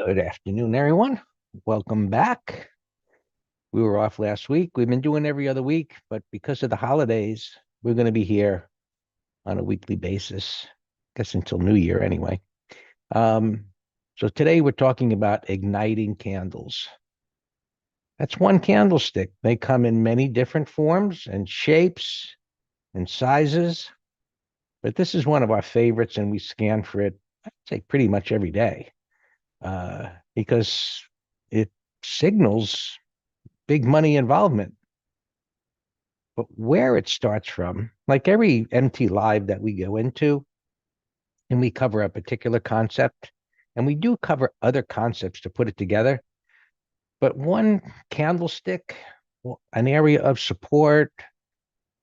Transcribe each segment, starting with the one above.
Good afternoon, everyone. Welcome back. We were off last week. We've been doing every other week, but because of the holidays, we're going to be here on a weekly basis, I guess until New Year anyway. Um, so today we're talking about igniting candles. That's one candlestick. They come in many different forms and shapes and sizes, but this is one of our favorites, and we scan for it, I'd say pretty much every day, because it signals big money involvement. But where it starts from, like every MT Live that we go into, and we cover a particular concept, and we do cover other concepts to put it together. But one candlestick, an area of support,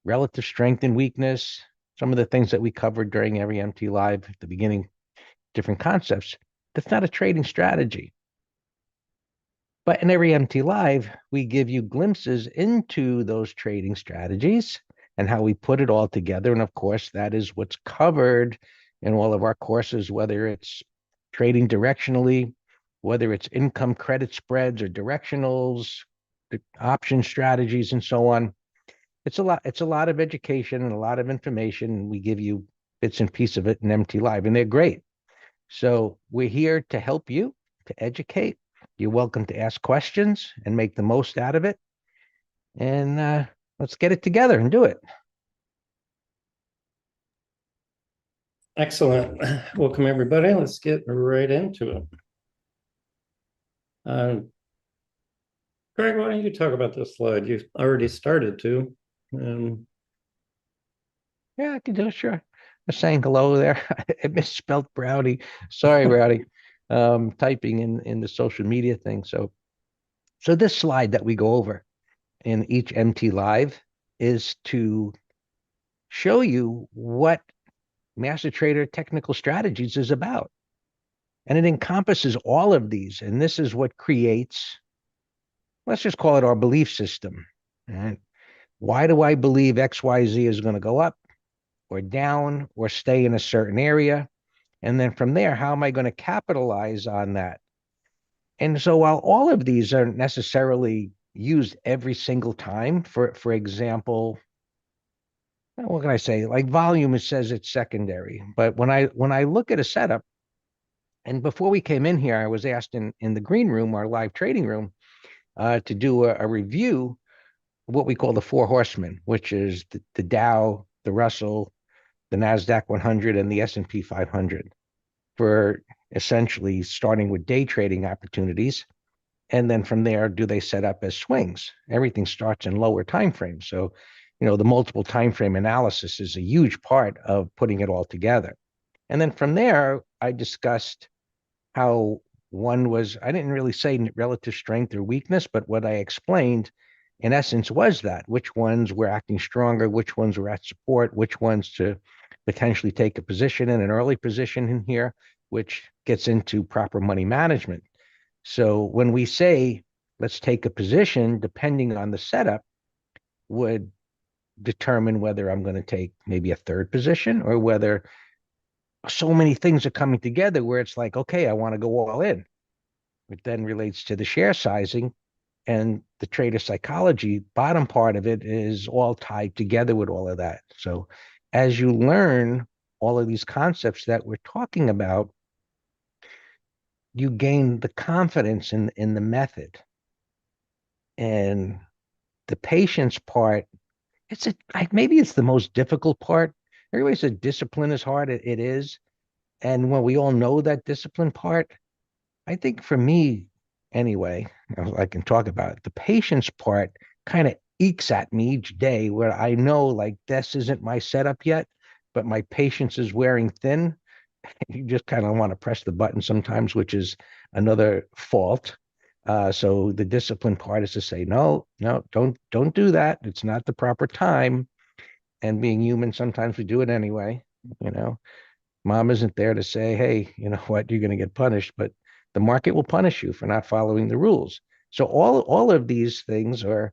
relative strength and weakness, some of the things that we covered during every MT Live at the beginning, different concepts, that's not a trading strategy. But in every MT Live, we give you glimpses into those trading strategies and how we put it all together. And of course, that is what's covered in all of our courses, whether it's trading directionally, whether it's income credit spreads or directionals, option strategies, and so on. It's a lot of education and a lot of information. We give you bits and pieces of it in MT Live, and they're great. So we're here to help you, to educate. You're welcome to ask questions and make the most out of it. And let's get it together and do it. Excellent. Welcome, everybody. Let's get right into it. Greg, why don't you talk about this slide? You've already started to. Yeah, I can do it. Sure. I was saying hello there. I misspelled Browdy. Sorry, Browdy. Typing in the social media thing. So this slide that we go over in each MT Live is to show you what Master Trader Technical Strategies is about. And it encompasses all of these. And this is what creates, let's just call it our belief system. And why do I believe XYZ is going to go up or down or stay in a certain area? And then from there, how am I going to capitalize on that? And so while all of these aren't necessarily used every single time, for example, what can I say? Like volume, it says it's secondary. But when I look at a setup, and before we came in here, I was asked in the green room, our live trading room, to do a review of what we call the four horsemen, which is the Dow, the Russell, the NASDAQ 100, and the S&P 500, for essentially starting with day trading opportunities. And then from there, do they set up as swings? Everything starts in lower time frames. So, the multiple time frame analysis is a huge part of putting it all together. And then from there, I discussed how one was, I didn't really say relative strength or weakness, but what I explained in essence was that which ones were acting stronger, which ones were at support, which ones to potentially take a position in an early position in here, which gets into proper money management. So when we say, let's take a position, depending on the setup, would determine whether I'm going to take maybe a third position or whether so many things are coming together where it's like, okay, I want to go all in. It then relates to the share sizing and the trader psychology. Bottom part of it is all tied together with all of that. So as you learn all of these concepts that we're talking about, you gain the confidence in the method. And the patience part, maybe it's the most difficult part. Everybody said discipline is hard. It is. And when we all know that discipline part, I think for me, anyway, I can talk about it. The patience part kind of ekes at me each day where I know like this isn't my setup yet, but my patience is wearing thin. You just kind of want to press the button sometimes, which is another fault. So the discipline part is to say, no, no, don't do that. It's not the proper time. And being human, sometimes we do it anyway. You know, Mom isn't there to say, hey, you know what, you're going to get punished, but the market will punish you for not following the rules. So all of these things are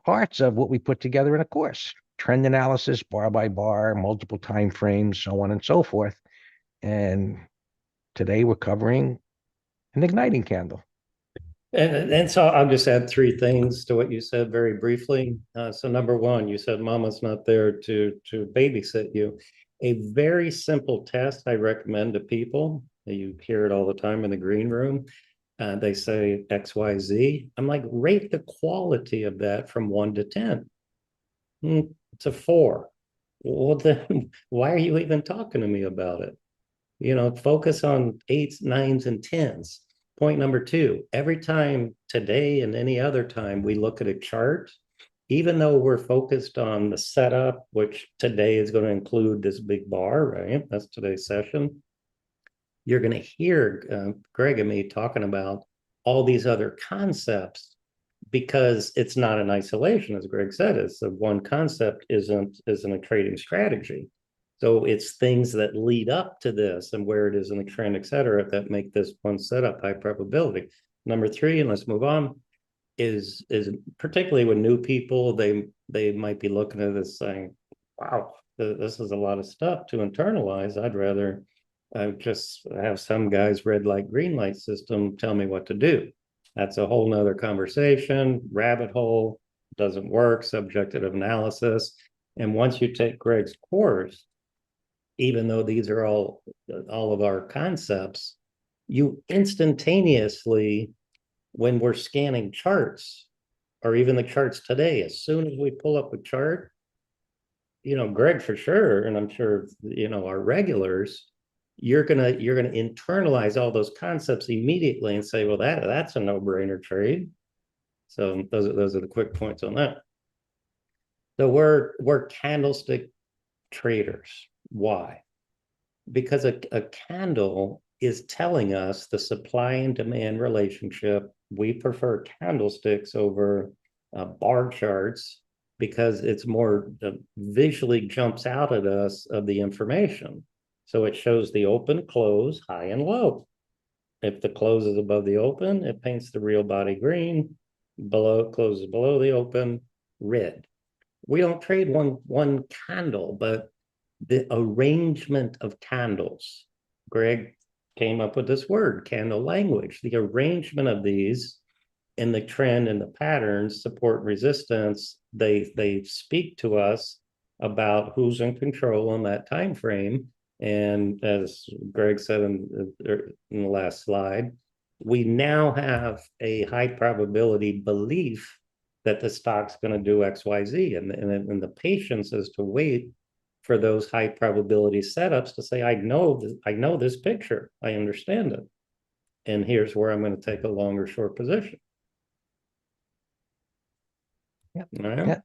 parts of what we put together in a course. Trend analysis, bar by bar, multiple time frames, so on and so forth. And today we're covering an igniting candle. And so I'll just add three things to what you said very briefly. So number one, you said mama's not there to babysit you. A very simple test I recommend to people. You hear it all the time in the green room. They say XYZ. I'm like, rate the quality of that from 1 to 10. It's a 4. Well, then why are you even talking to me about it? Focus on 8s, 9s, and 10s. Point number two, every time today and any other time we look at a chart, even though we're focused on the setup, which today is going to include this big bar, right? That's today's session. You're going to hear Greg and me talking about all these other concepts because it's not in isolation, as Greg said. It's the one concept isn't a trading strategy. So it's things that lead up to this and where it is in the trend, et cetera, that make this one setup high probability. Number three, and let's move on, is particularly with new people, they might be looking at this saying, wow, this is a lot of stuff to internalize. I'd rather just have some guy's red light, green light system tell me what to do. That's a whole nother conversation, rabbit hole, doesn't work, subjective analysis. And once you take Greg's course, even though these are all of our concepts, you instantaneously, when we're scanning charts, or even the charts today, as soon as we pull up a chart, Greg for sure, and I'm sure our regulars, you're gonna internalize all those concepts immediately and say, well, that's a no-brainer trade. So those are the quick points on that. So we're candlestick traders. Why? Because a candle is telling us the supply and demand relationship. We prefer candlesticks over bar charts because it's more visually jumps out at us of the information. So it shows the open, close, high, and low. If the close is above the open, it paints the real body green. Below, closes below the open, red. We don't trade one candle, but the arrangement of candles. Greg came up with this word, candle language. The arrangement of these in the trend and the patterns, support, resistance, they speak to us about who's in control on that time frame. And as Greg said in the last slide, we now have a high probability belief that the stock's going to do XYZ, and the patience is to wait for those high probability setups to say, I know this picture, I understand it, and here's where I'm going to take a longer short position. Yep. All right. Yep.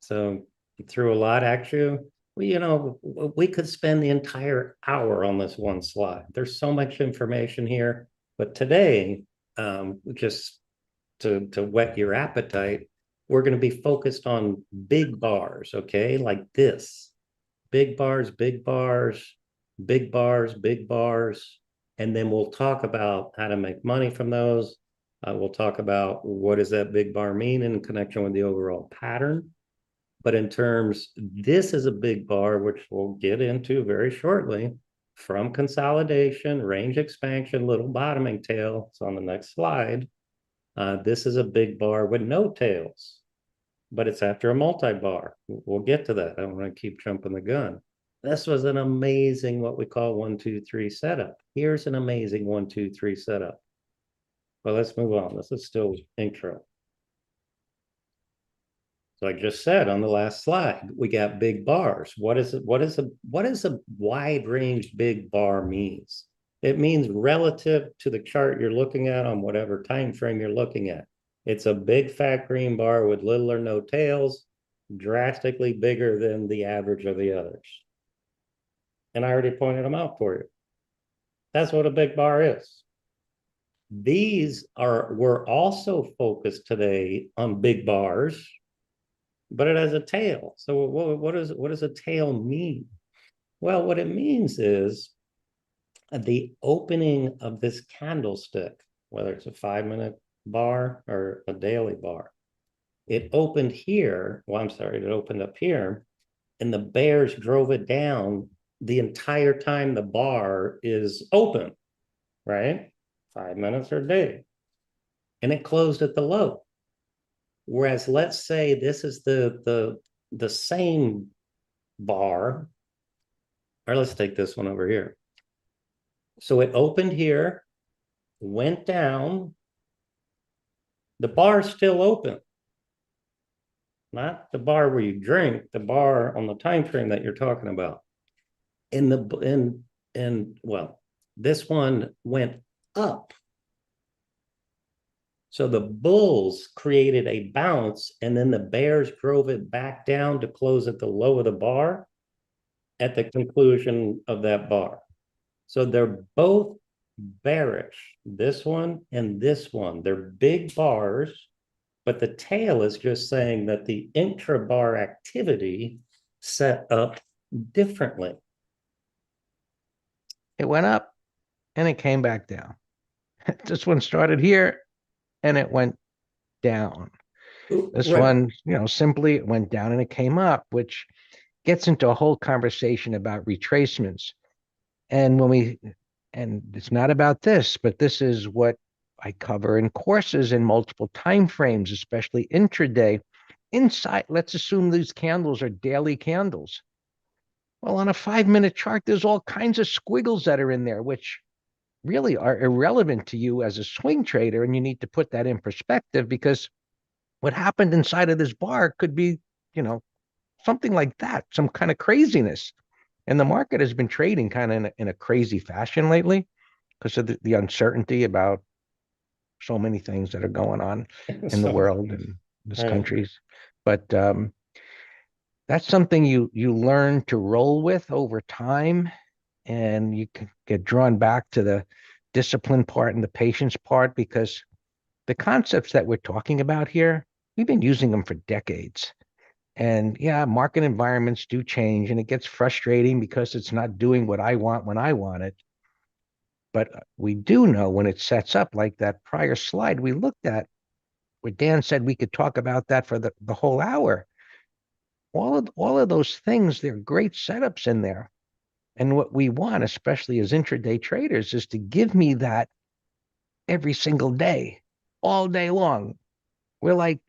So through a lot at you. Well, we could spend the entire hour on this one slide. There's so much information here, but today, just to whet your appetite, we're going to be focused on big bars, okay? Like this, big bars, big bars, big bars, big bars. And then we'll talk about how to make money from those. We'll talk about what does that big bar mean in connection with the overall pattern. But in terms, this is a big bar, which we'll get into very shortly, from consolidation, range expansion, little bottoming tail. It's on the next slide. This is a big bar with no tails, but it's after a multi-bar. We'll get to that. I don't want to keep jumping the gun. This was an amazing, what we call 1, 2, 3 setup. Here's an amazing 1, 2, 3 setup. Well, let's move on. This is still intro. So I just said on the last slide, we got big bars. What is a wide range big bar means? It means relative to the chart you're looking at on whatever time frame you're looking at. It's a big fat green bar with little or no tails, drastically bigger than the average of the others. And I already pointed them out for you. That's what a big bar is. We're also focused today on big bars, but it has a tail. So what does a tail mean? Well, what it means is the opening of this candlestick, whether it's a 5-minute bar or a daily bar, it opened here. Well, I'm sorry, it opened up here, and the bears drove it down the entire time the bar is open. right? 5 minutes or a day. And it closed at the low. Whereas let's say this is the same bar, or let's take this one over here. So it opened here, went down, the bar's still open. Not the bar where you drink, the bar on the time frame that you're talking about. Well, this one went up. So the bulls created a bounce, and then the bears drove it back down to close at the low of the bar at the conclusion of that bar. So they're both bearish, this one and this one. They're big bars, but the tail is just saying that the intra-bar activity set up differently. It went up and it came back down. This one started here and it went down. This Right. one, simply it went down and it came up, which gets into a whole conversation about retracements. And it's not about this, but this is what I cover in courses in multiple time frames, especially intraday. Inside, let's assume these candles are daily candles. Well, on a 5-minute chart, there's all kinds of squiggles that are in there, which really are irrelevant to you as a swing trader. And you need to put that in perspective, because what happened inside of this bar could be, something like that, some kind of craziness. And the market has been trading kind of in a crazy fashion lately because of the uncertainty about so many things that are going on in the So, world and this right. countries. But that's something you learn to roll with over time, and you can get drawn back to the discipline part and the patience part, because the concepts that we're talking about here, we've been using them for decades. And yeah, market environments do change, and it gets frustrating because it's not doing what I want when I want it. But we do know when it sets up, like that prior slide we looked at, where Dan said we could talk about that for the whole hour. All of those things, they're great setups in there. And what we want, especially as intraday traders, is to give me that every single day, all day long. We're like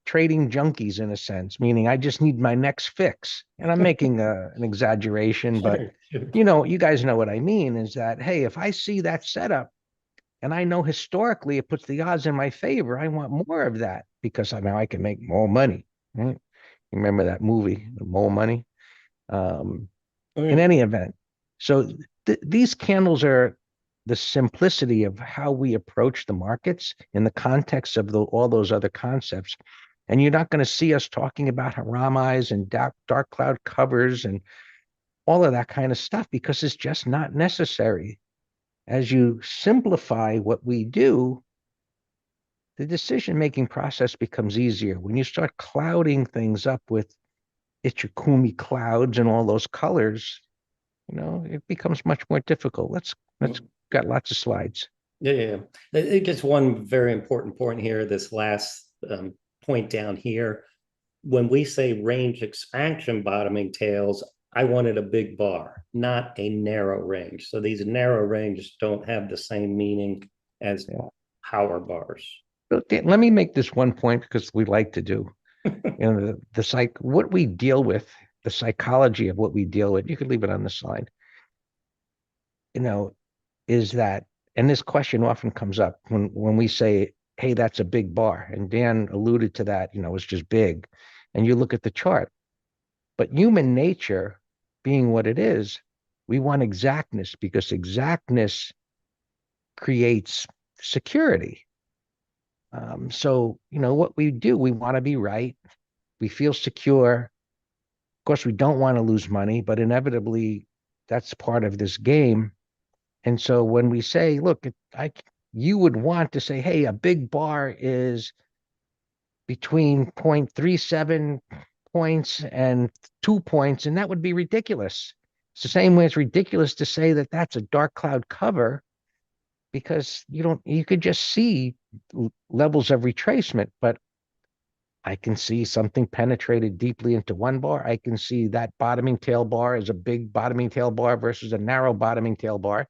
trading junkies in a sense, meaning I just need my next fix. And I'm making an exaggeration, but Sure, sure. you guys know what I mean, is that, hey, if I see that setup and I know historically it puts the odds in my favor, I want more of that, because now I can make more money. Right? Remember that movie, More Money? Um, in Okay. any event, so these candles are the simplicity of how we approach the markets in the context of all those other concepts. And you're not going to see us talking about haram eyes and dark cloud covers and all of that kind of stuff, because it's just not necessary. As you simplify what we do, the decision-making process becomes easier. When you start clouding things up with Ichikumi clouds and all those colors, it becomes much more difficult. Let's got lots of slides. Yeah, yeah. It gets one very important point here, this last point down here. When we say range expansion bottoming tails, I wanted a big bar, not a narrow range. So these narrow ranges don't have the same meaning as Yeah. power bars. Let me make this one point, because we like to do, what we deal with, the psychology of what we deal with. You could leave it on the slide. You know, is that, and this question often comes up when we say, hey, that's a big bar. And Dan alluded to that, it's just big. And you look at the chart. But human nature being what it is, we want exactness, because exactness creates security. So, what we do, we want to be right. We feel secure. Of course, we don't want to lose money, but inevitably that's part of this game. And so when we say, look, you would want to say, hey, a big bar is between 0.37 points and 2 points, and that would be ridiculous. It's the same way it's ridiculous to say that that's a dark cloud cover, because you could just see levels of retracement, but I can see something penetrated deeply into one bar. I can see that bottoming tail bar is a big bottoming tail bar versus a narrow bottoming tail bar.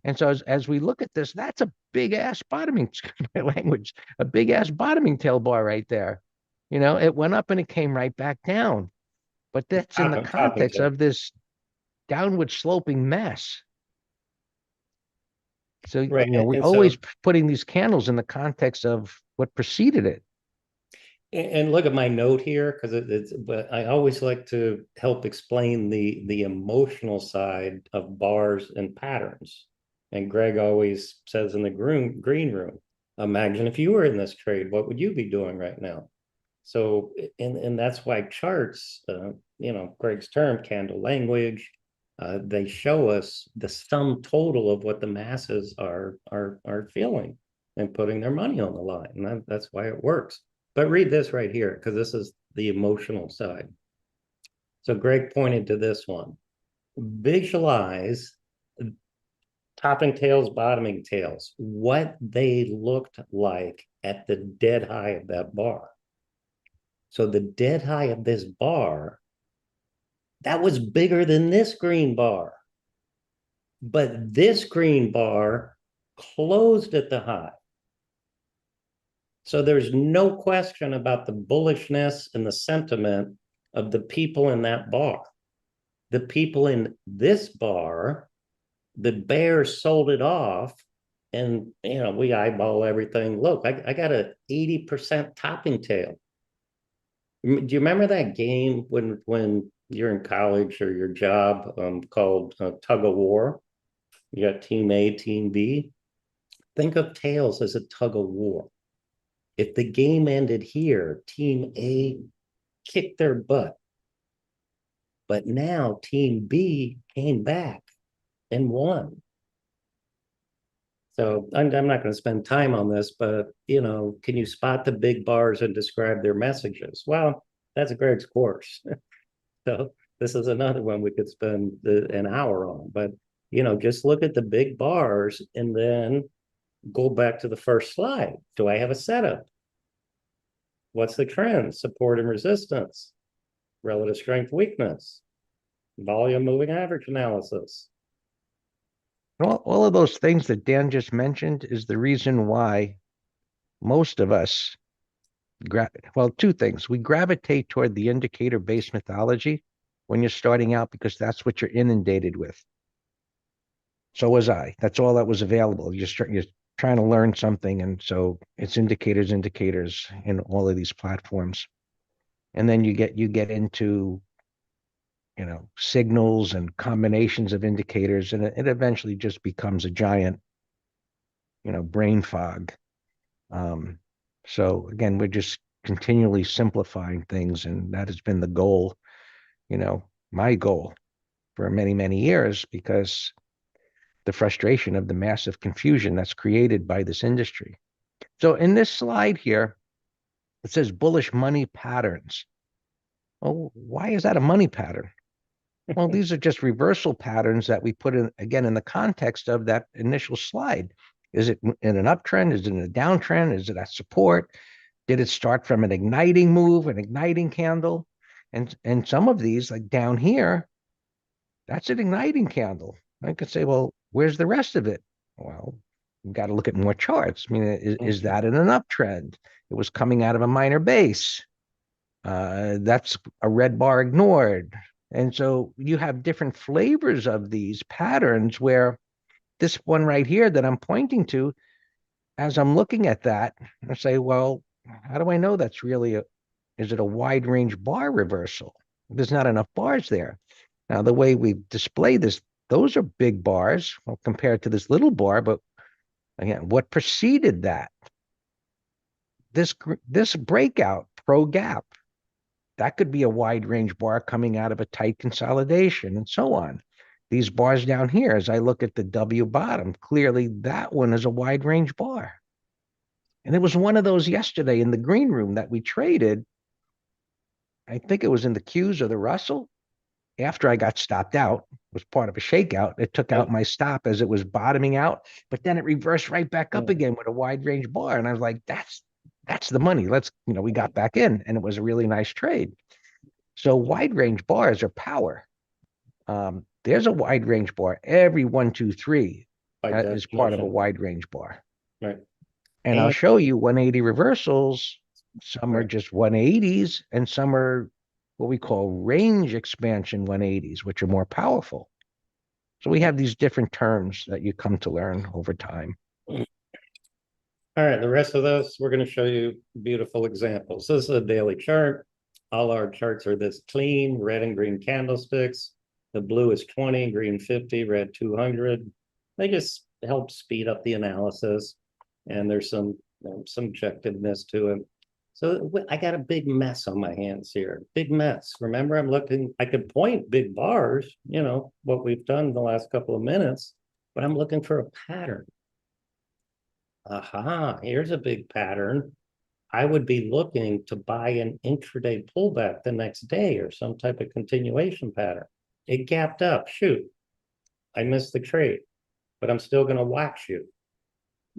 And so as we look at this, that's a big ass bottoming, my language, a big ass bottoming tail bar right there. It went up and it came right back down. But that's in the Topping context tail. of this downward sloping mess. So, Right. we And always so, putting these candles in the context of what preceded it. and look at my note here, because but I always like to help explain the emotional side of bars and patterns. And Greg always says in the green room, imagine if you were in this trade, what would you be doing right now? So, and that's why charts, Greg's term, candle language, they show us the sum total of what the masses are feeling and putting their money on the line. And that's why it works. But read this right here, because this is the emotional side. So Greg pointed to this one. Visualize topping tails, bottoming tails, what they looked like at the dead high of that bar. So the dead high of this bar, that was bigger than this green bar. But this green bar closed at the high. So there's no question about the bullishness and the sentiment of the people in that bar. The people in this bar, the bears sold it off, and we eyeball everything. Look, I got a 80% topping tail. Do you remember that game when you're in college or your job called tug of war? You got team A, team B. Think of tails as a tug of war. If the game ended here, team A kicked their butt. But now team B came back and won. So I'm not going to spend time on this, but can you spot the big bars and describe their messages? Well, that's a great course. So this is another one we could spend an hour on. But just look at the big bars and then go back to the first slide. Do I have a setup? What's the trend? Support and resistance, relative strength, weakness, volume moving average analysis. All of those things that Dan just mentioned is the reason why most of us, well, two things. We gravitate toward the indicator-based methodology when you're starting out because that's what you're inundated with. So was I. That's all that was available. You're trying to learn something, and so it's indicators in all of these platforms. And then you get into signals and combinations of indicators, and it eventually just becomes a giant brain fog. So again, we're just continually simplifying things, and that has been the goal, my goal for many, many years, because the frustration of the massive confusion that's created by this industry. So in this slide here, it says bullish money patterns. Oh, why is that a money pattern? Well, these are just reversal patterns that we put in, again, in the context of that initial slide. Is it in an uptrend? Is it in a downtrend? Is it at support? Did it start from an igniting move, an igniting candle? And some of these, like down here, that's an igniting candle. I could say, well, where's the rest of it? Well, you've got to look at more charts. I mean, is that in an uptrend? It was coming out of a minor base. That's a red bar ignored. And so you have different flavors of these patterns where this one right here that I'm pointing to, as I'm looking at that, I say, well, how do I know that's really is it a wide range bar reversal? There's not enough bars there. Now, the way we display this, those are big bars compared to this little bar, but again, what preceded that? This breakout pro gap, that could be a wide range bar coming out of a tight consolidation and so on. These bars down here, as I look at the W bottom, clearly that one is a wide range bar. And it was one of those yesterday in the green room that we traded. I think it was in the Qs or the Russell. After I got stopped out, was part of a shakeout. It took out my stop as it was bottoming out, but then it reversed right back up again with a wide range bar. And I was like, that's the money. We got back in, and it was a really nice trade. So wide range bars are power. There's a wide range bar every 1, 2, 3. by is part of a definition. wide range bar. Right. And I'll And show you 180 reversals. Some are right. just 180s, and some are what we call range expansion 180s, which are more powerful. So we have these different terms that you come to learn over time. All right, the rest of those, we're going to show you beautiful examples. This is a daily chart. All our charts are this clean, red and green candlesticks. The blue is 20, green 50, red 200. They just help speed up the analysis, and there's some subjectiveness to it. So I got a big mess on my hands here, big mess. Remember, I'm looking, I could point big bars, what we've done the last couple of minutes, but I'm looking for a pattern. Aha, here's a big pattern. I would be looking to buy an intraday pullback the next day or some type of continuation pattern. It gapped up. Shoot, I missed the trade, but I'm still going to watch you.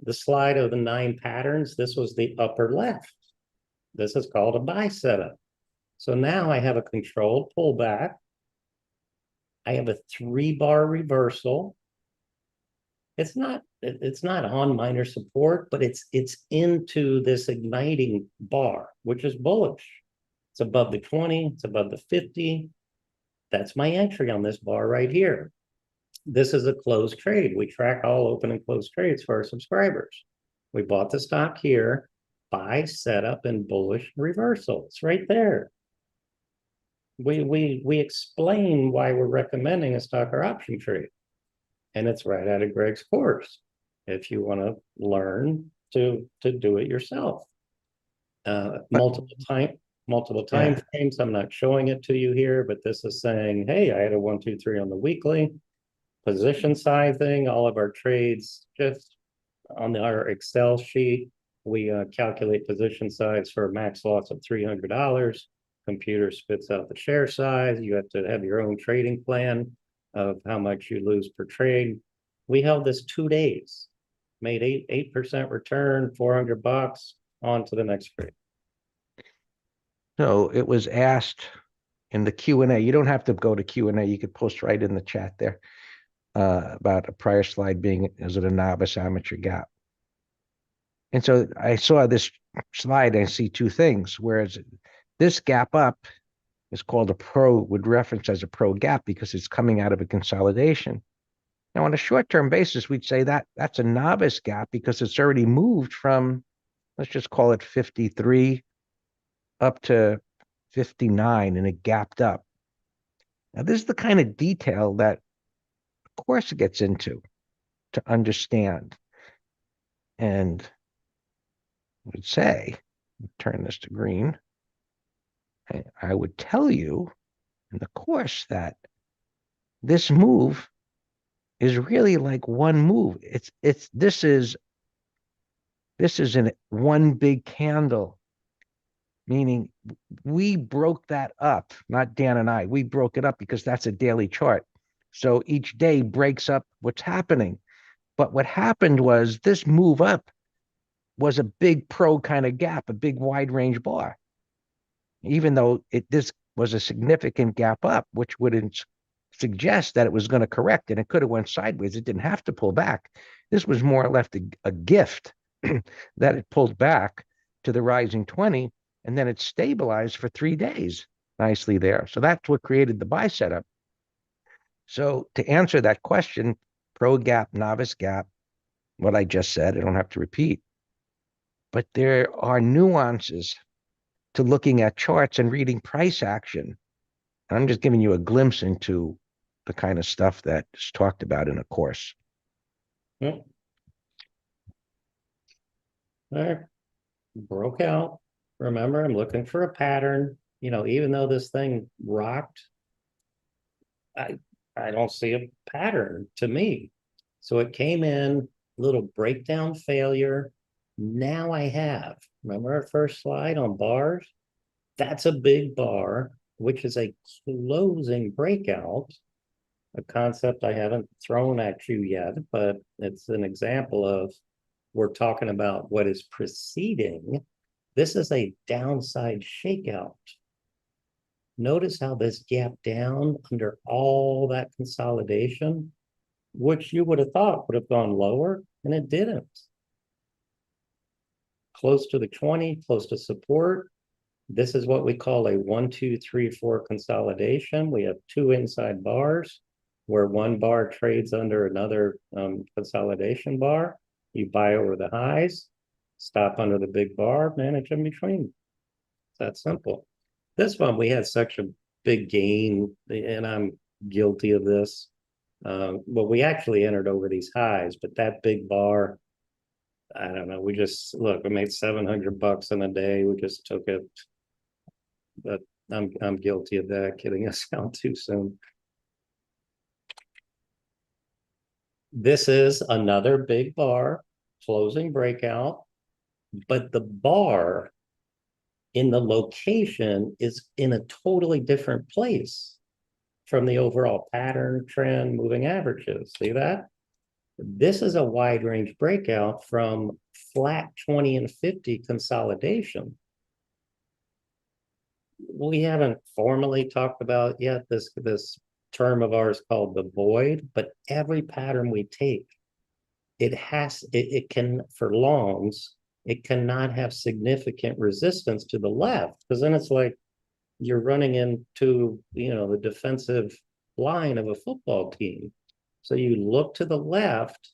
The slide of the 9 patterns, this was the upper left. This is called a buy setup. So now I have a controlled pullback. I have a 3-bar reversal. It's not on minor support, but it's into this igniting bar, which is bullish. It's above the 20, it's above the 50. That's my entry on this bar right here. This is a closed trade. We track all open and closed trades for our subscribers. We bought the stock here, buy, setup, and bullish reversal. It's right there. We explain why we're recommending a stock or option trade. And it's right out of Greg's course if you want to learn to do it yourself. Multiple time frames. I'm not showing it to you here, but this is saying, hey, I had a 1, 2, 3 on the weekly. Position sizing, all of our trades, just on our Excel sheet, we calculate position size for a max loss of $300. Computer spits out the share size. You have to have your own trading plan of how much you lose per trade. We held this 2 days, made 8% return, $400, on to the next trade. So it was asked in the Q&A. You don't have to go to Q&A. You could post right in the chat there about a prior slide being, is it a novice amateur gap? And so I saw this slide and I see 2 things, whereas this gap up is called would reference as a pro gap because it's coming out of a consolidation. Now, on a short-term basis, we'd say that that's a novice gap because it's already moved from, let's just call it 53 up to 59, and it gapped up. Now, this is the kind of detail that the course gets into to understand. And I would say, turn this to green, I would tell you in the course that this move is really like one move. This is in one big candle, meaning we broke that up, not Dan and I. We broke it up because that's a daily chart. So each day breaks up what's happening. But what happened was this move up was a big pro kind of gap, a big wide range bar. Even though this was a significant gap up, which would suggest that it was going to correct, and it could have went sideways. It didn't have to pull back. This was more or less a gift that it pulled back to the rising 20, and then it stabilized for 3 days nicely there. So that's what created the buy setup. So to answer that question, pro gap, novice gap, what I just said, I don't have to repeat. But there are nuances to looking at charts and reading price action. I'm just giving you a glimpse into the kind of stuff that's talked about in a course. Yep. All right. Broke out. Remember, I'm looking for a pattern. Even though this thing rocked, I don't see a pattern to me. So it came in, little breakdown failure. Now I have, remember our first slide on bars? That's a big bar, which is a closing breakout, a concept I haven't thrown at you yet, but it's an example of, we're talking about what is preceding. This is a downside shakeout. Notice how this gap down under all that consolidation. which you would have thought would have gone lower, and it didn't. Close to the 20, close to support. This is what we call a 1, 2, 3, 4 consolidation. We have two inside bars where one bar trades under another consolidation bar. You buy over the highs, stop under the big bar, manage in between. It's that simple. This one, we had such a big gain, and I'm guilty of this. Well, we actually entered over these highs, but that big bar, I don't know. We just look, we made $700 in a day. We just took it. But I'm guilty of that, getting us out too soon. This is another big bar, closing breakout, but the bar in the location is in a totally different place from the overall pattern, trend, moving averages. See that? This is a wide range breakout from flat 20 and 50 consolidation. We haven't formally talked about yet this term of ours called the void, but every pattern we take, it can, for longs, it cannot have significant resistance to the left, because then it's like you're running into, the defensive line of a football team. So you look to the left,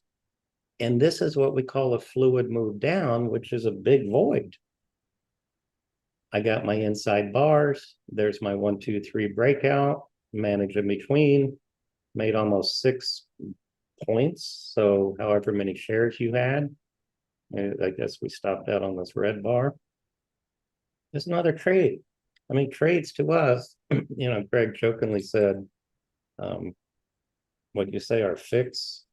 and this is what we call a fluid move down, which is a big void. I got my inside bars. There's my 1, 2, 3 breakout, manage in between, made almost 6 points. So however many shares you had, I guess we stopped out on this red bar. There's another trade. I mean, trades to us, Greg jokingly said, what you say are fix.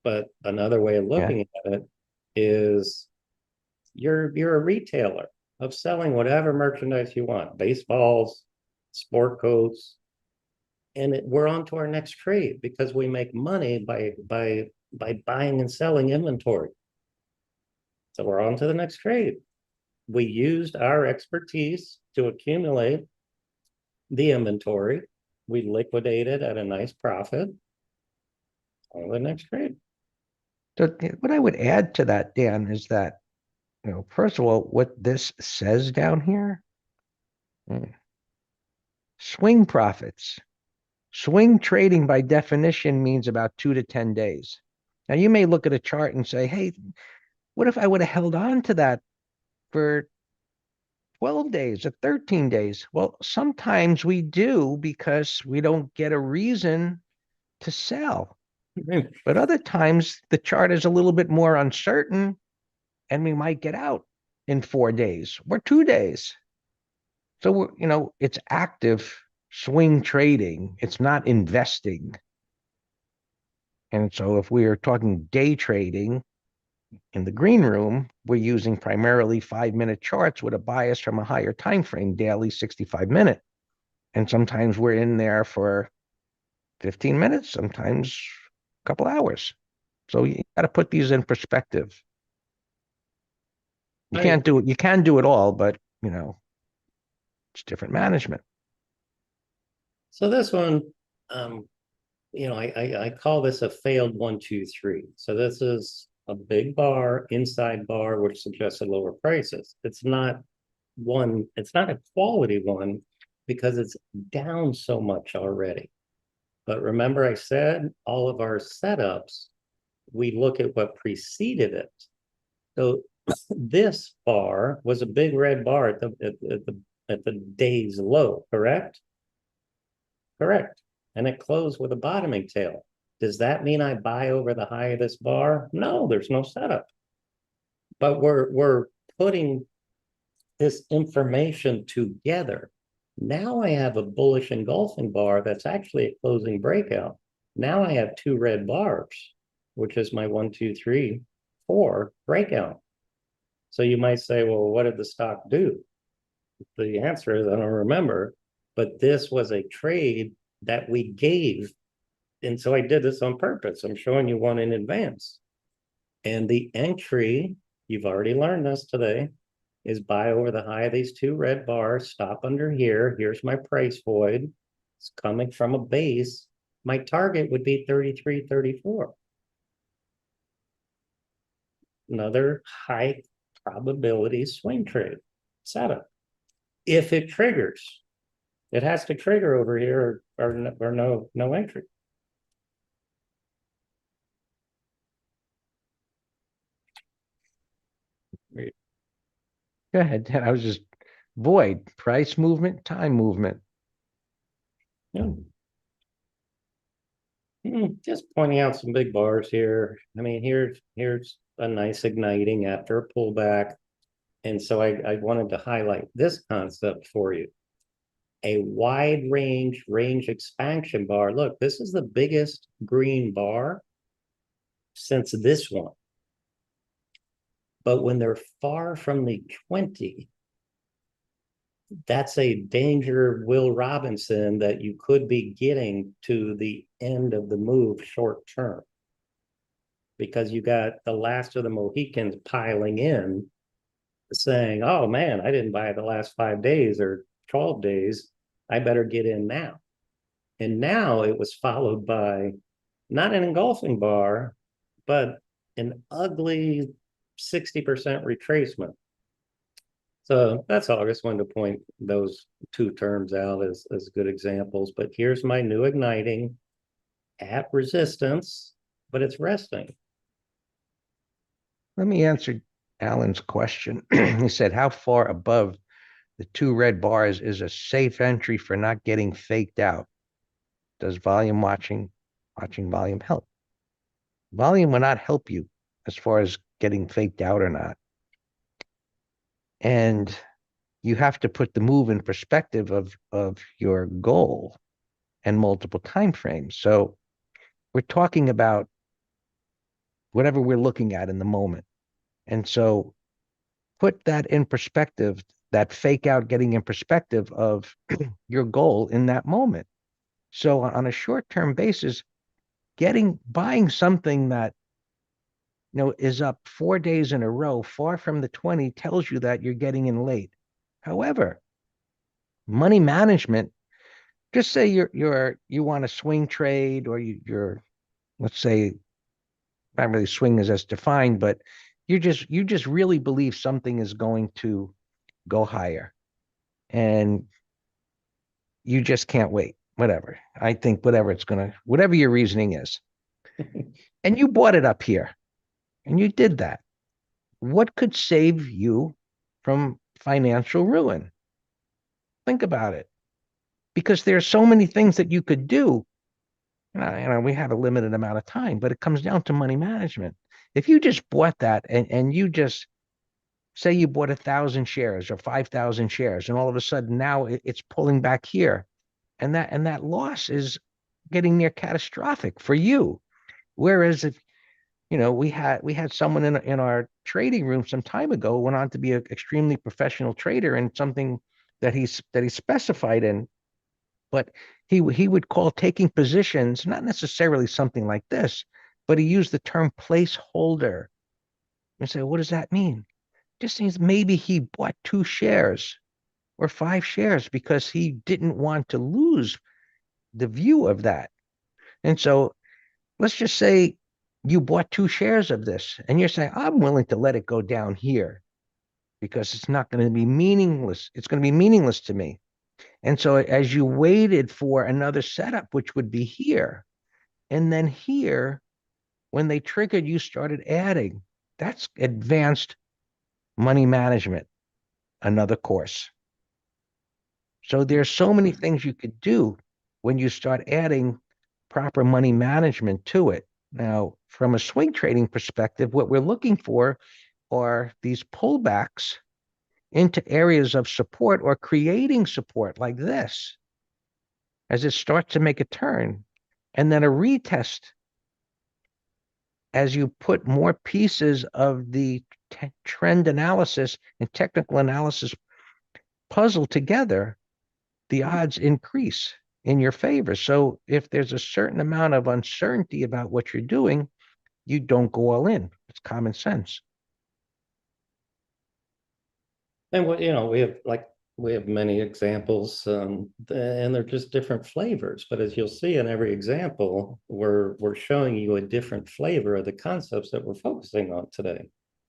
But another way of looking at it is you're a retailer of selling whatever merchandise you want, baseballs, sport coats, and we're on to our next trade because we make money by buying and selling inventory. So we're on to the next trade. We used our expertise to accumulate the inventory. We liquidated at a nice profit. On the next trade. So what I would add to that, Dan, is that, first of all, what this says down here, swing profits. Swing trading by definition means about 2 to 10 days. Now you may look at a chart and say, hey, what if I would have held on to that for 12 days or 13 days? Well, sometimes we do because we don't get a reason to sell. But other times the chart is a little bit more uncertain and we might get out in 4 days or 2 days. So, it's active swing trading. It's not investing. And so if we are talking day trading in the green room, we're using primarily 5-minute charts with a bias from a higher time frame, daily 65-minute. And sometimes we're in there for 15 minutes, sometimes a couple hours. So you got to put these in perspective. You can't do it. You can do it all, but it's different management. So this one, I call this a failed 1, 2, 3. So this is a big bar, inside bar, which suggested lower prices. It's not a quality one because it's down so much already. But remember I said all of our setups, we look at what preceded it. So this bar was a big red bar at the day's low, correct? Correct. And it closed with a bottoming tail. Does that mean I buy over the high of this bar? No, there's no setup. But we're putting this information together. Now I have a bullish engulfing bar that's actually a closing breakout. Now I have 2 red bars, which is my 1, 2, 3, 4 breakout. So you might say, well, what did the stock do? The answer is I don't remember, but this was a trade that we gave. And so I did this on purpose. I'm showing you one in advance. And the entry, you've already learned this today, is buy over the high of these 2 red bars, stop under here. Here's my price void. It's coming from a base. my target would be 33, 34. Another high probability swing trade setup. If it triggers, it has to trigger over here or no entry. Go ahead. I was just void, price movement, time movement. Yeah. Just pointing out some big bars here. I mean, here's a nice igniting after a pullback. And so I wanted to highlight this concept for you. A wide range expansion bar. Look, this is the biggest green bar since this one. But when they're far from the 20, that's a danger, Will Robinson, that you could be getting to the end of the move short term. Because you got the last of the Mohicans piling in, saying, oh man, I didn't buy it the last 5 days or 12 days. I better get in now. And now it was followed by not an engulfing bar, but an ugly 60% retracement. So that's all. I just wanted to point those two terms out as good examples. But here's my new igniting at resistance, but it's resting. Let me answer Alan's question. He said, how far above the two red bars is a safe entry for not getting faked out? Does watching volume help? Volume will not help you as far as getting faked out or not. And you have to put the move in perspective of your goal and multiple time frames. So we're talking about whatever we're looking at in the moment. And so put that in perspective, that fake out getting in perspective of your goal in that moment. So on a short-term basis, buying something that is up 4 days in a row, far from the 20, tells you that you're getting in late. However, money management, just say you want to swing trade, or you're, let's say, not really swing as defined, but you just really believe something is going to go higher, and you just can't wait. Whatever. I think whatever your reasoning is. And you bought it up here, and you did that. What could save you from financial ruin? Think about it. Because there's so many things that you could do. We have a limited amount of time, but it comes down to money management. If you just bought that and you just say you bought 1,000 shares or 5,000 shares, and all of a sudden now it's pulling back here, and that loss is getting near catastrophic for you. Whereas if we had someone in our trading room some time ago, went on to be an extremely professional trader in something that he specified in, but he would call taking positions not necessarily something like this, but he used the term placeholder. And say, what does that mean? Just means maybe he bought 2 shares or 5 shares because he didn't want to lose the view of that. And so let's just say you bought 2 shares of this and you're saying, I'm willing to let it go down here because it's not going to be meaningless. It's going to be meaningless to me. And so as you waited for another setup, which would be here, and then here, when they triggered, you started adding. That's advanced money management, another course. So there's so many things you could do when you start adding proper money management to it. Now, from a swing trading perspective, what we're looking for are these pullbacks into areas of support or creating support like this as it starts to make a turn, and then a retest as you put more pieces of the trend analysis and technical analysis puzzle together, the odds increase in your favor. So if there's a certain amount of uncertainty about what you're doing, you don't go all in. It's common sense. And what we have like We have many examples, and they're just different flavors. But as you'll see in every example, we're showing you a different flavor of the concepts that we're focusing on today.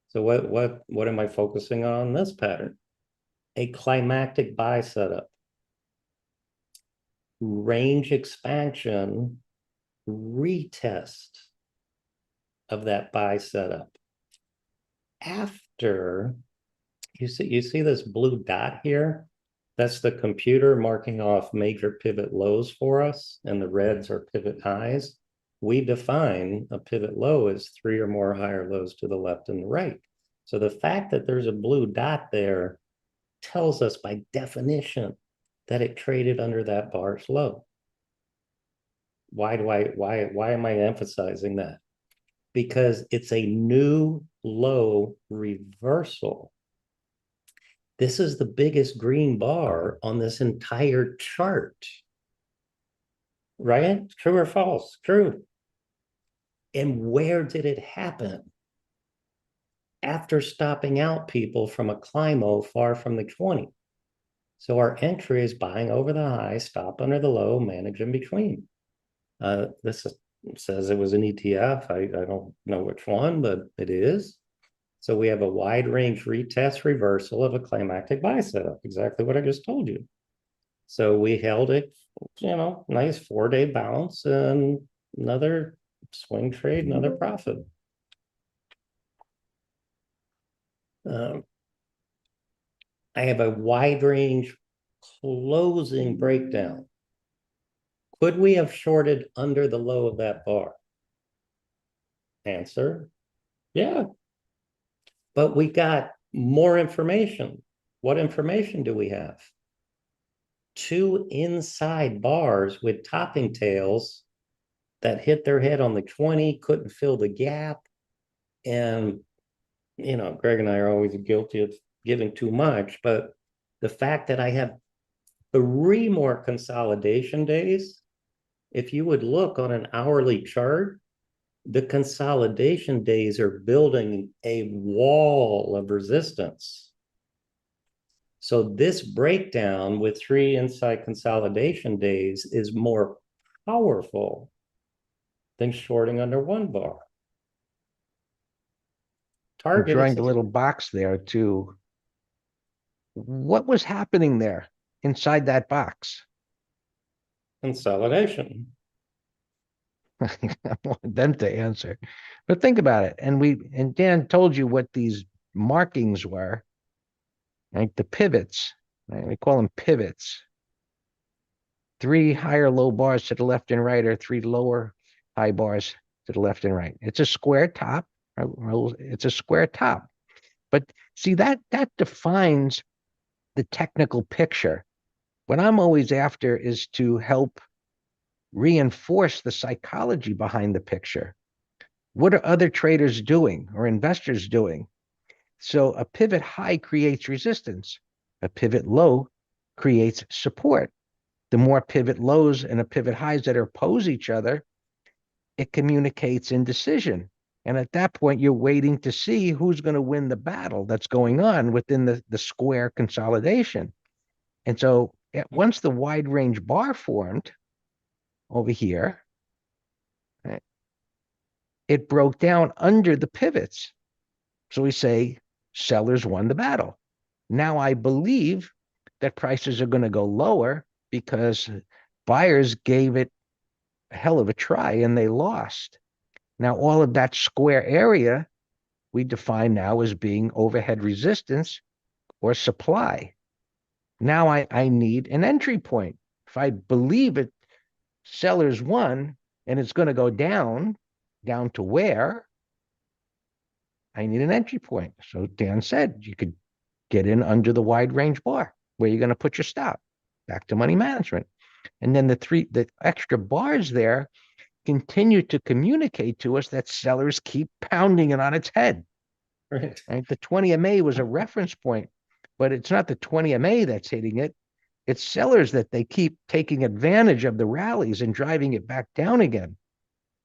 So what am I focusing on in this pattern? A climactic buy setup, range expansion, retest of that buy setup. After you see this blue dot here? That's the computer marking off major pivot lows for us, and the reds are pivot highs. We define a pivot low as 3 or more higher lows to the left and the right. So the fact that there's a blue dot there tells us by definition that it traded under that bar's low. Why am I emphasizing that? Because it's a new low reversal. This is the biggest green bar on this entire chart. Right? True or false? True. And where did it happen? After stopping out people from a CLIMO far from the 20. So our entry is buying over the high, stop under the low, manage in between. This says it was an ETF. I don't know which one, but it is. So we have a wide range retest reversal of a climactic buy setup, exactly what I just told you. So we held it, nice 4-day bounce and another swing trade, another profit. I have a wide range closing breakdown. Could we have shorted under the low of that bar? Answer, yeah. But we got more information. What information do we have? 2 inside bars with topping tails that hit their head on the 20, couldn't fill the gap. And, Greg and I are always guilty of giving too much, but the fact that I have 3 more consolidation days, if you would look on an hourly chart, the consolidation days are building a wall of resistance. So this breakdown with 3 inside consolidation days is more powerful than shorting under 1 bar. Target drawing the little box there too. What was happening there inside that box? Consolidation. I want them to answer, but think about it. And Dan told you what these markings were, right? The pivots, right? We call them pivots. 3 higher low bars to the left and right, or 3 lower high bars to the left and right. It's a square top. It's a square top. But see, that defines the technical picture. What I'm always after is to help reinforce the psychology behind the picture. What are other traders doing or investors doing? So a pivot high creates resistance. A pivot low creates support. The more pivot lows and a pivot highs that oppose each other, it communicates indecision. And at that point, you're waiting to see who's going to win the battle that's going on within the square consolidation. And so once the wide range bar formed over here, right, it broke down under the pivots. So we say sellers won the battle. Now I believe that prices are going to go lower because buyers gave it a hell of a try and they lost. Now all of that square area we define now as being overhead resistance or supply. Now I need an entry point. If I believe it, sellers won and it's going to go down to where? I need an entry point. So Dan said you could get in under the wide range bar. Where you're going to put your stop? Back to money management. And then the extra bars there continue to communicate to us that sellers keep pounding it on its head. Right. The 20 MA was a reference point, but it's not the 20 MA that's hitting it. It's sellers that they keep taking advantage of the rallies and driving it back down again.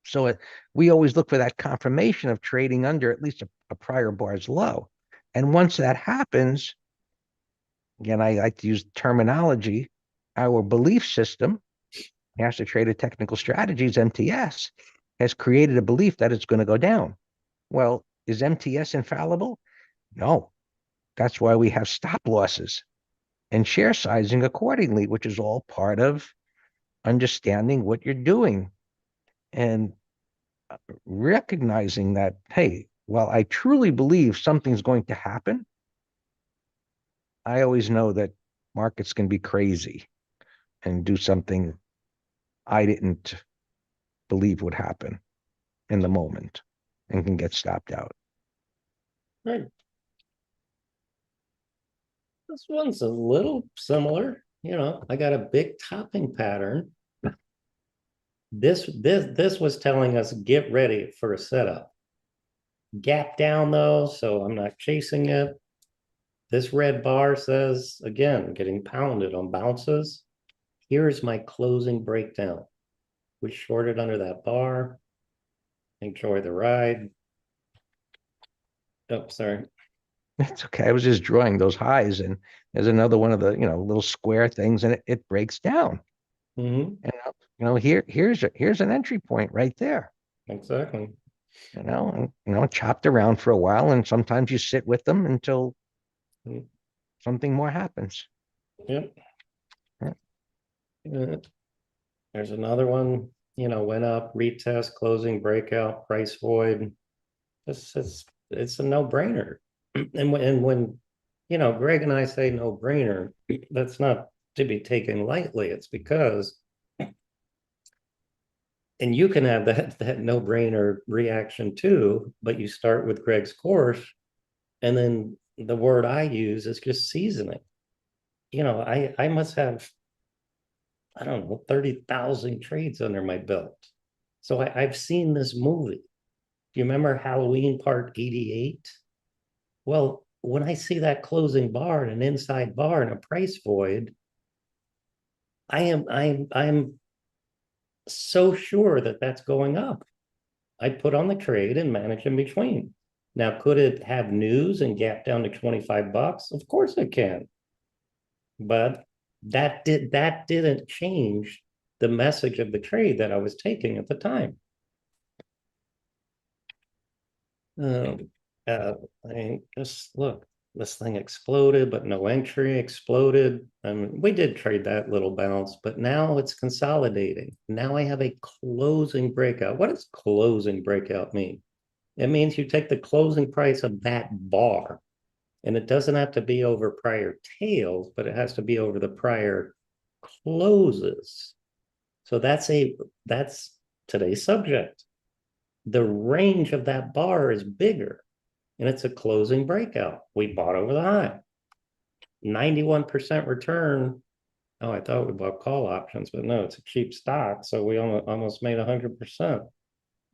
So we always look for that confirmation of trading under at least a prior bar's low. And once that happens, again, I like to use terminology. Our belief system, Master Trader Technical Strategies, MTS, has created a belief that it's going to go down. Well, is MTS infallible? No. That's why we have stop losses and share sizing accordingly, which is all part of understanding what you're doing and recognizing that, hey, while I truly believe something's going to happen, I always know that markets can be crazy and do something I didn't believe would happen in the moment and can get stopped out. Right. This one's a little similar. I got a big topping pattern. This was telling us get ready for a setup. Gap down though, so I'm not chasing it. This red bar says, again, getting pounded on bounces. Here's my closing breakdown. We shorted under that bar. Enjoy the ride. Oh, sorry. It's okay. I was just drawing those highs, and there's another one of the little square things, and it breaks down. Mm-hmm. And here's an entry point right there. Exactly. And chopped around for a while, and sometimes you sit with them until Mm. something more happens. Yep. Yeah. There's another one, went up, retest, closing, breakout, price void. It's a no-brainer. And when Greg and I say no-brainer, that's not to be taken lightly. It's because, and you can have that no-brainer reaction too, but you start with Greg's course, and then the word I use is just seasoning. I must have, I don't know, 30,000 trades under my belt. So I've seen this movie. Do you remember Halloween Part 88? Well, when I see that closing bar and an inside bar and a price void, I'm so sure that that's going up. I put on the trade and manage in between. Now, could it have news and gap down to 25 bucks? Of course it can. But that didn't change the message of the trade that I was taking at the time. Um, I mean, just look, this thing exploded, but no entry exploded. I mean, we did trade that little bounce, but now it's consolidating. Now I have a closing breakout. What does closing breakout mean? It means you take the closing price of that bar, and it doesn't have to be over prior tails, but it has to be over the prior closes. So that's today's subject. The range of that bar is bigger, and it's a closing breakout. We bought over the high. 91% return. Oh, I thought we bought call options, but no, it's a cheap stock. So we almost made 100%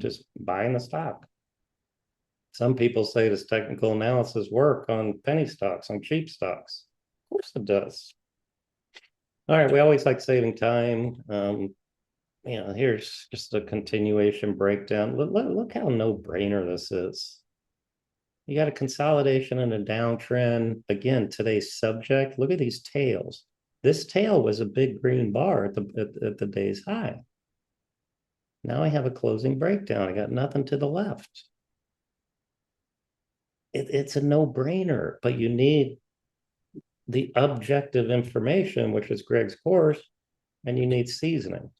just buying the stock. Some people say this technical analysis work on penny stocks, on cheap stocks. Of course it does. All right, we always like saving time. Here's just a continuation breakdown. Look how no-brainer this is. You got a consolidation and a downtrend. Again, today's subject, look at these tails. This tail was a big green bar at the day's high. Now I have a closing breakdown. I got nothing to the left. It's a no-brainer, but you need the objective information, which is Greg's course, and you need seasoning.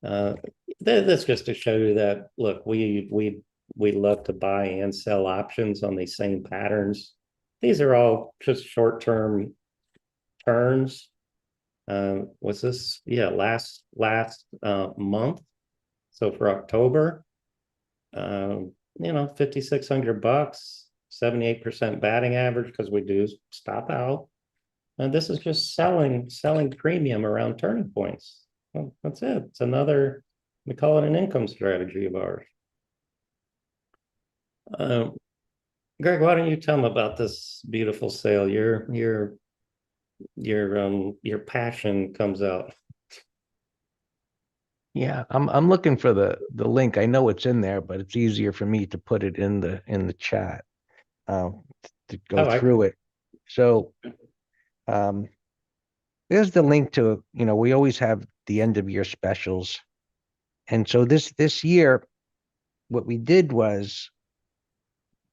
That's just to show you that, look, we love to buy and sell options on these same patterns. These are all just short-term turns. Was this, yeah, last month? So for October, 5,600 bucks, 78% batting average because we do stop out. And this is just selling premium around turning points. Well, that's it. It's another, we call it an income strategy of ours. Greg, why don't you tell them about this beautiful sale? Your passion comes out. Yeah, I'm looking for the link. I know it's in there, but it's easier for me to put it in the chat uh, to go Oh, through it. So Um, there's the link to, we always have the end of year specials. And so this year, what we did was,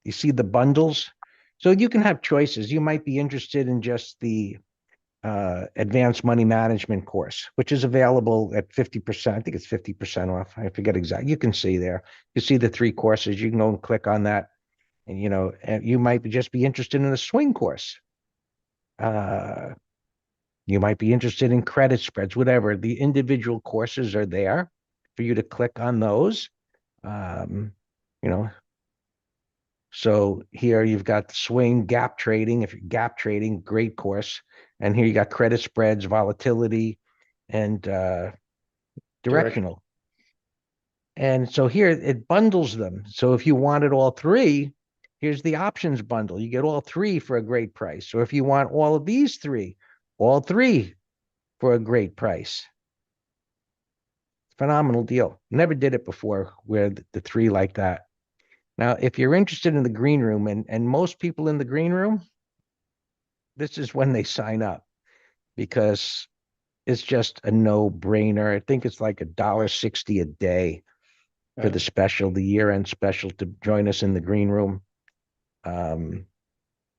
you see the bundles. So you can have choices. You might be interested in just the advanced money management course, which is available at 50%. I think it's 50% off. I forget exactly. You can see there. You see the three courses. You can go and click on that. And you might just be interested in the swing course. Uh, you might be interested in credit spreads, whatever. The individual courses are there for you to click on those. Um, you know, so here you've got swing gap trading. If you're gap trading, great course. And here you got credit spreads, volatility, and Direct. directional. And so here it bundles them. So if you wanted all three, here's the options bundle. You get all three for a great price. Or if you want all of these three, all three for a great price. Phenomenal deal. Never did it before where the three like that. Now, if you're interested in the green room, and most people in the green room, this is when they sign up because it's just a no-brainer. I think it's like $1.60 a day for the Right. special, the year-end special to join us in the green room. Um,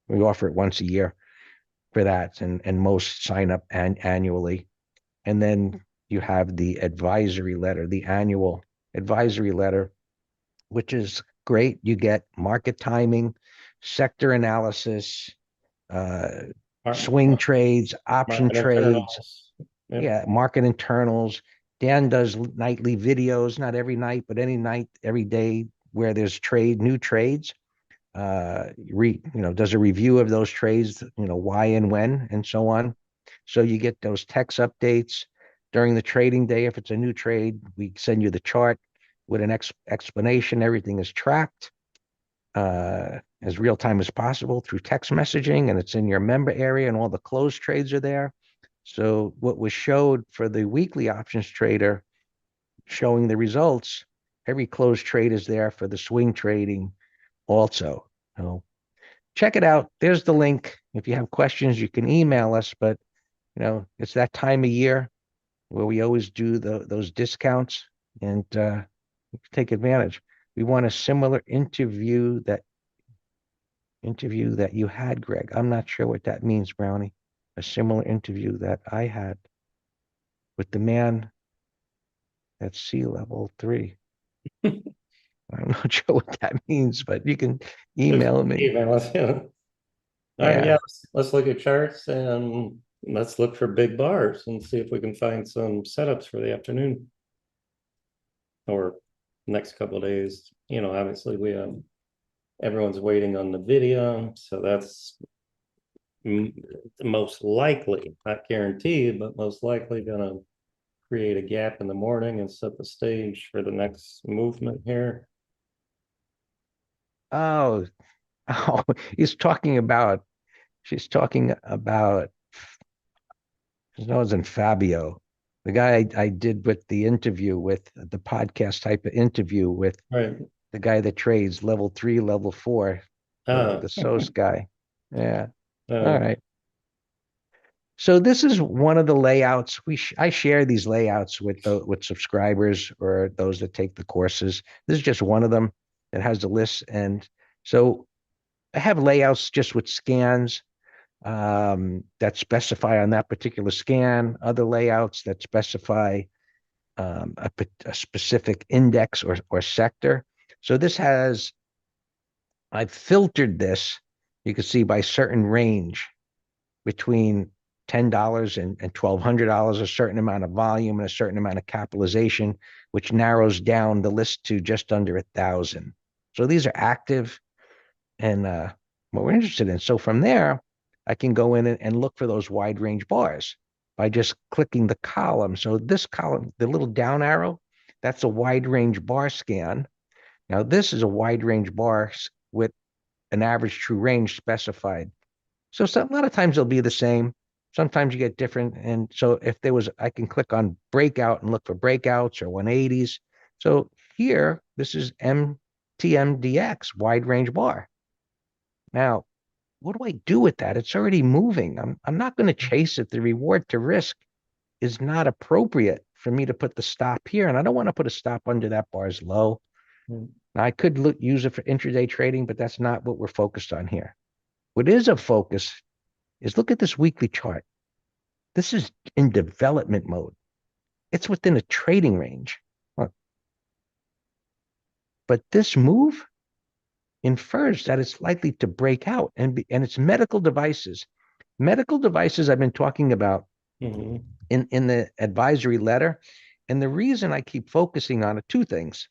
we offer it once a year for that, and most sign up annually. And then you have the advisory letter, the annual advisory letter, which is great. You get market timing, sector analysis, uh, Mar- swing mar- trades, option Market trades, internals. Yep. yeah, market internals. Dan does nightly videos, not every night, but any night, every day where there's new trades. Does a review of those trades, why and when, and so on. So you get those text updates during the trading day. If it's a new trade, we send you the chart with an explanation. Everything is tracked as real time as possible through text messaging, and it's in your member area, and all the closed trades are there. So what was showed for the weekly options trader, showing the results, every closed trade is there for the swing trading also. So check it out. There's the link. If you have questions, you can email us, but it's that time of year where we always do those discounts, and take advantage. We want a similar interview that you had, Greg. I'm not sure what that means, Brownie. A similar interview that I had with the man at sea level 3. I'm not sure what that means, but you can Just email me. email us. Yeah. All right. Yeah. Yeah. Let's look at charts and let's look for big bars and see if we can find some setups for the afternoon or next couple of days. Obviously everyone's waiting on the video, so that's most likely, not guaranteed, but most likely gonna create a gap in the morning and set the stage for the next movement here. Oh, oh, she's talking about, his nose in Fabio, the guy I did with the interview with the podcast type of interview with Right. the guy that trades level 3, level 4, Ah, the SOS guy. Yeah. All uh, right. So this is one of the layouts. I share these layouts with subscribers or those that take the courses. This is just one of them that has the list, and so I have layouts just with scans that specify on that particular scan. Other layouts that specify a specific index or sector. So I've filtered this. You can see by certain range between $10 and $1,200, a certain amount of volume and a certain amount of capitalization, which narrows down the list to just under 1,000. So these are active and what we're interested in. So from there, I can go in and look for those wide range bars by just clicking the column. So this column, the little down arrow, that's a wide range bar scan. Now this is a wide range bar with an average true range specified. So a lot of times they'll be the same. Sometimes you get different. And so I can click on breakout and look for breakouts or 180s. So here, this is MTMDX, wide range bar. Now, what do I do with that? It's already moving. I'm not going to chase it. The reward to risk is not appropriate for me to put the stop here. And I don't want to put a stop under that bar's low. Mm. Now, I could use it for intraday trading, but that's not what we're focused on here. What is a focus is look at this weekly chart. This is in development mode. It's within a trading range. Look. But this move infers that it's likely to break out, and it's medical devices. Medical devices I've been talking about Mhm. in the advisory letter. And the reason I keep focusing on it, two things.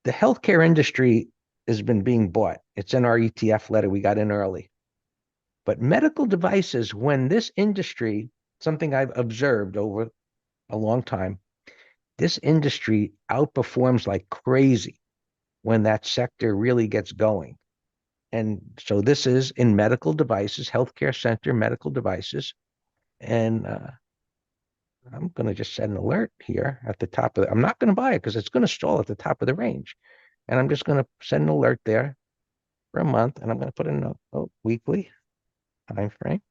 The healthcare industry has been being bought. It's in our ETF letter. We got in early. But medical devices, when this industry, something I've observed over a long time, this industry outperforms like crazy when that sector really gets going. And so this is in medical devices, healthcare center, medical devices. And I'm going to just set an alert here at the top of I'm not going to buy it because it's going to stall at the top of the range. And I'm just going to set an alert there for a month. And I'm going to put in a weekly time frame.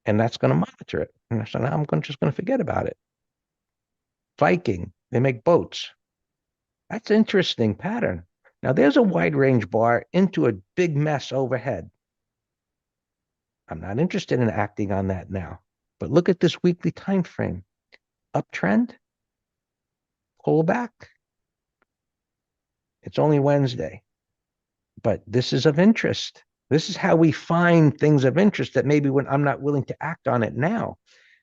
And that's going to monitor it. And so now just going to forget about it. Viking, they make boats. That's an interesting pattern. Now there's a wide range bar into a big mess overhead. I'm not interested in acting on that now. But look at this weekly time frame. Uptrend, pullback. It's only Wednesday, but this is of interest. This is how we find things of interest that maybe when I'm not willing to act on it now.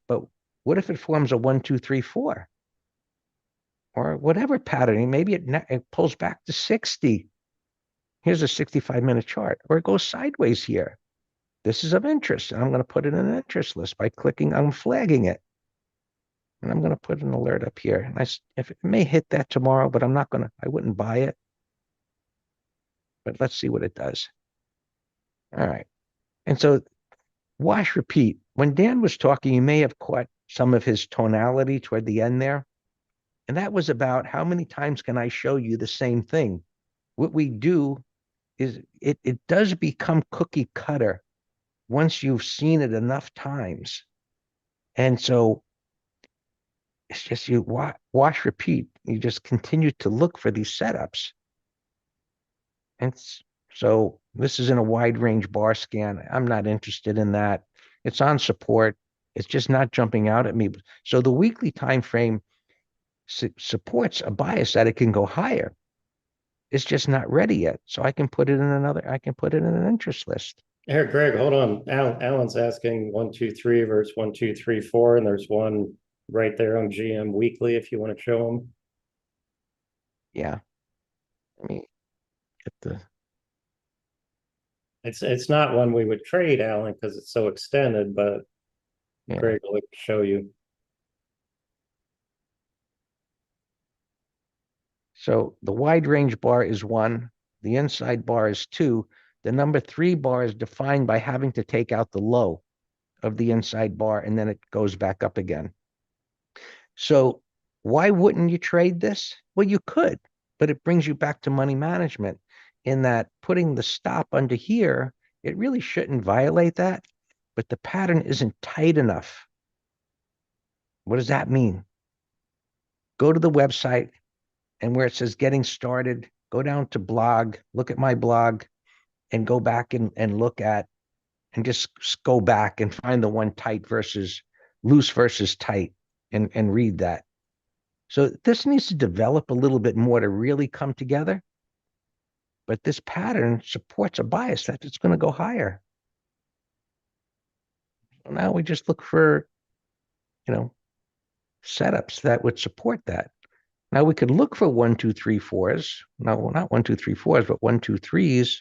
But what if it forms a 1, 2, 3, 4? Or whatever pattern? Maybe it pulls back to 60. Here's a 65-minute chart, or it goes sideways here. This is of interest, and I'm going to put it in an interest list by clicking, I'm flagging it. And I'm going to put an alert up here. And if it may hit that tomorrow, but I wouldn't buy it. But let's see what it does. All right. And so wash, repeat. When Dan was talking, you may have caught some of his tonality toward the end there. And that was about how many times can I show you the same thing? What we do is it does become cookie cutter once you've seen it enough times. And so it's just you wash, repeat. You just continue to look for these setups. And so this is in a wide range bar scan. I'm not interested in that. It's on support. It's just not jumping out at me. So the weekly time frame supports a bias that it can go higher. It's just not ready yet. So I can put it in an interest list. Here, Greg, hold on. Alan's asking 1, 2, 3 versus 1, 2, 3, 4, and there's one right there on GM Weekly if you want to show them. Yeah. Let me get the It's not one we would trade, Alan, because it's so extended, but yeah. Greg will show you. So the wide range bar is 1. The inside bar is 2. The number 3 bar is defined by having to take out the low of the inside bar, and then it goes back up again. So why wouldn't you trade this? Well, you could, but it brings you back to money management in that putting the stop under here, it really shouldn't violate that, but the pattern isn't tight enough. What does that mean? Go to the website, and where it says getting started, go down to blog, look at my blog, and go back and look at, and just go back and find the one tight versus loose versus tight and read that. So this needs to develop a little bit more to really come together. But this pattern supports a bias that it's going to go higher. So now we just look for, setups that would support that. Now we could look for 1, 2, 3, 4s. No, not 1, 2, 3, 4s, but 1, 2, 3s.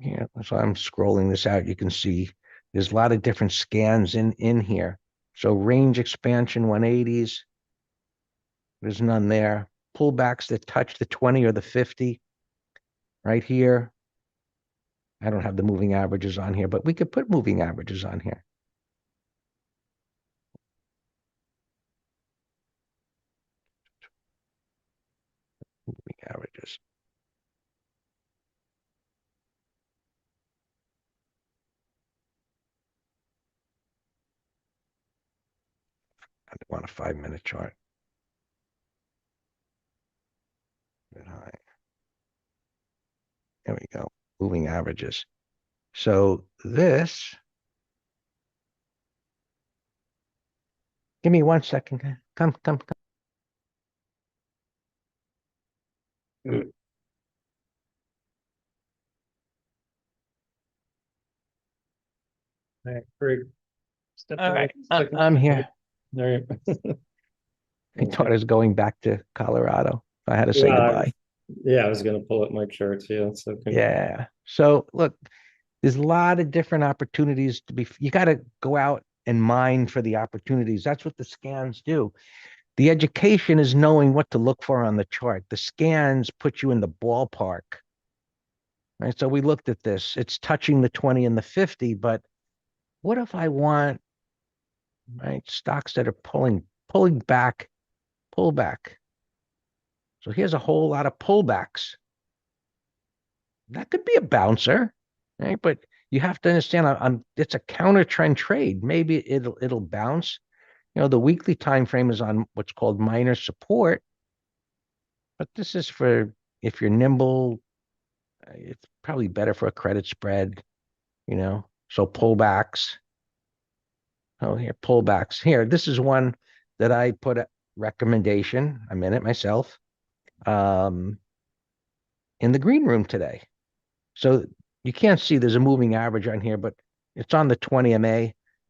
Yeah, so I'm scrolling this out. You can see there's a lot of different scans in here. So range expansion 180s. There's none there. Pullbacks that touch the 20 or the 50 right here. I don't have the moving averages on here, but we could put moving averages on here. I want a 5-minute chart. Bit high. There we go. Moving averages. So this, give me 1 second. Come. Mm. All right, Greg, step All away right, a second. I'm here. There you My daughter's going back to Colorado. I had to say Yeah, goodbye. yeah, I was gonna pull up my charts. Yeah, so Yeah. So look, there's a lot of different opportunities to be, you got to go out and mine for the opportunities. That's what the scans do. The education is knowing what to look for on the chart. The scans put you in the ballpark, right? So we looked at this. It's touching the 20 and the 50, but what if I want, right, stocks that are pulling back, pull back. So here's a whole lot of pullbacks. That could be a bouncer, right? But you have to understand, it's a counter trend trade. Maybe it'll bounce. The weekly time frame is on what's called minor support, but this is for if you're nimble. It's probably better for a credit spread. So pullbacks. Oh, here pullbacks. Here, this is one that I put a recommendation. I'm in it myself. Um, in the green room today. So you can't see there's a moving average on here, but it's on the 20 MA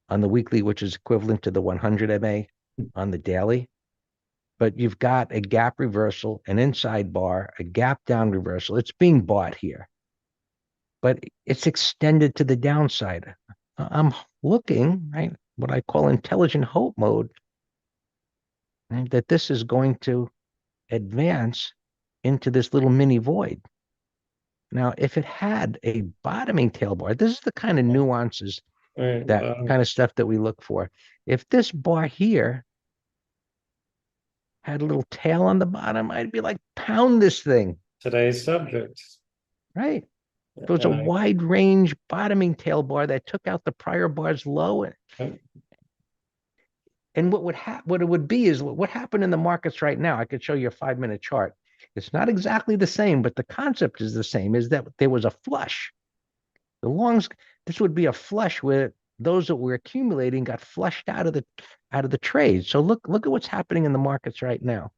on the weekly, which is equivalent to the 100 MA on the daily. But you've got a gap reversal, an inside bar, a gap down reversal. It's being bought here, but it's extended to the downside. I'm looking, right, what I call intelligent hope mode, right, that this is going to advance into this little mini void. Now, if it had a bottoming tail bar, this is the kind of nuances, all right, that kind of stuff that we look for. If this bar here had a little tail on the bottom, I'd be like, pound this thing, today's subject. right? If it was a And I, wide range bottoming tail bar that took out the prior bar's low, and what it would be is what happened in the markets right now. I could show you a 5-minute chart. It's not exactly the same, but the concept is the same, is that there was a flush. The longs, this would be a flush where those that were accumulating got flushed out of the trade. So look at what's happening in the markets right now.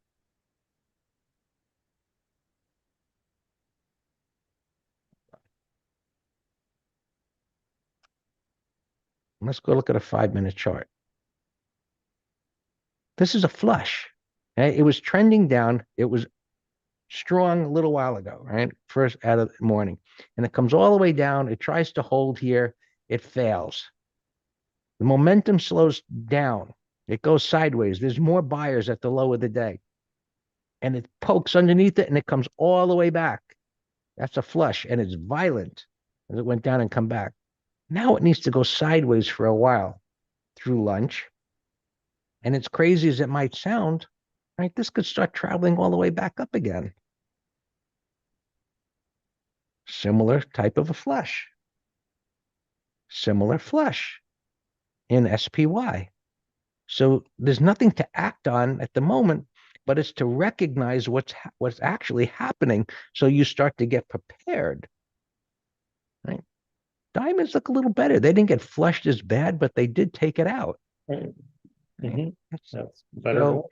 Let's go look at a 5-minute chart. This is a flush. Okay? It was trending down. It was strong a little while ago, right? First out of the morning. And it comes all the way down. It tries to hold here. It fails. The momentum slows down. It goes sideways. There's more buyers at the low of the day. And it pokes underneath it and it comes all the way back. That's a flush, and it's violent as it went down and come back. Now it needs to go sideways for a while through lunch. And as crazy as it might sound, right, this could start traveling all the way back up again. Similar type of a flush. Similar flush in SPY. So there's nothing to act on at the moment, but it's to recognize what's actually happening, so you start to get prepared. Right? Diamonds look a little better. They didn't get flushed as bad, but they did take it out. right. Right? That's better. So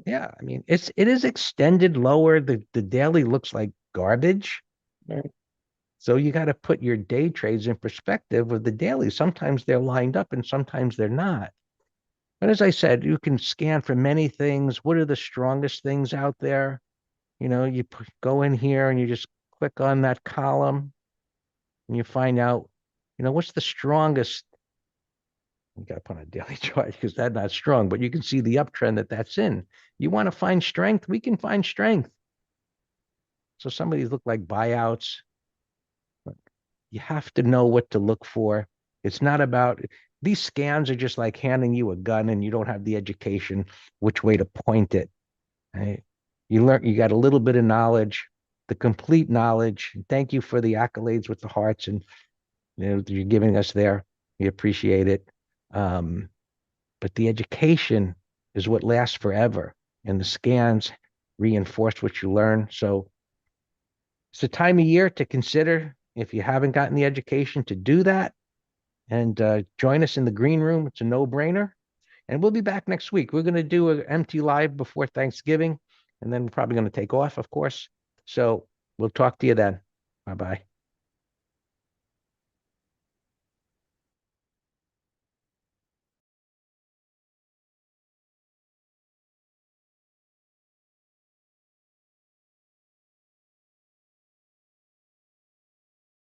yeah, I mean it is extended lower. The daily looks like garbage. Right. So you got to put your day trades in perspective with the daily. Sometimes they're lined up and sometimes they're not. But as I said, you can scan for many things. What are the strongest things out there? You go in here and you just click on that column and you find out, what's the strongest. You got to put on a daily chart because that's not strong, but you can see the uptrend that's in. You want to find strength? We can find strength. So some of these look like buyouts. But you have to know what to look for. It's not about, these scans are just like handing you a gun and you don't have the education which way to point it. Right? You got a little bit of knowledge, the complete knowledge. Thank you for the accolades with the hearts and you're giving us there. We appreciate it. But the education is what lasts forever, and the scans reinforce what you learn. So it's a time of year to consider, if you haven't gotten the education, to do that, and join us in the green room. It's a no-brainer. And we'll be back next week. We're going to do an empty live before Thanksgiving, and then we're probably going to take off, of course. So we'll talk to you then. Bye-bye.